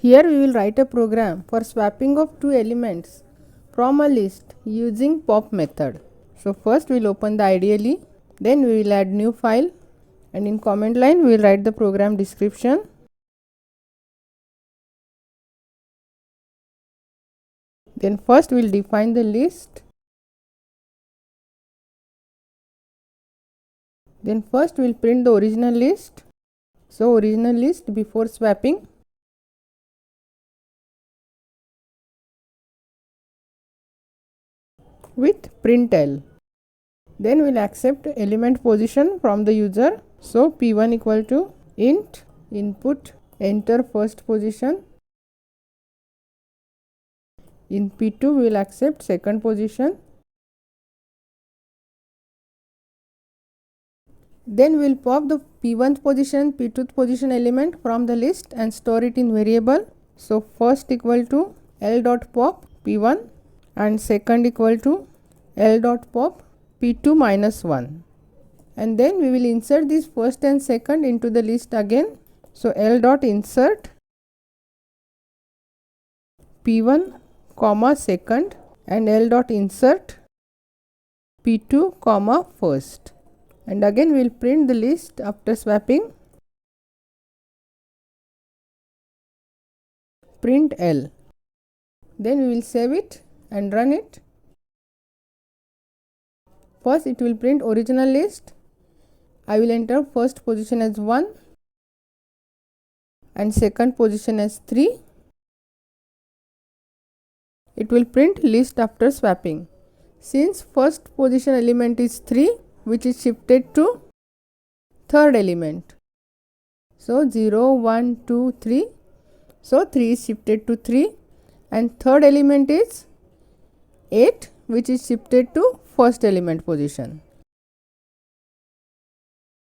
Here we will write a program for swapping of two elements from a list using pop method. So first we will open the IDE, then we will add new file, and in comment line we will write the program description. Then first we will define the list. Then first we will print the original list. So original list before swapping. With print L. Then we will accept element position from the user. So p1 equal to int input enter first position. In p2 we will accept second position. Then we will pop the p1th position, p2th position element from the list and store it in variable. So first equal to l dot pop p1 and second equal to l dot pop p2 minus 1, and then we will insert this first and second into the list again. So l dot insert p1 comma second and l dot insert p2 comma first, and again we will print the list after swapping. Print L. Then we will save it and run it. First it will print original list. I will enter first position as 1 and second position as 3. It will print list after swapping. Since first position element is 3, which is shifted to third element. So 0, 1, 2, 3. So 3 is shifted to 3 and third element is 8, which is shifted to first element position.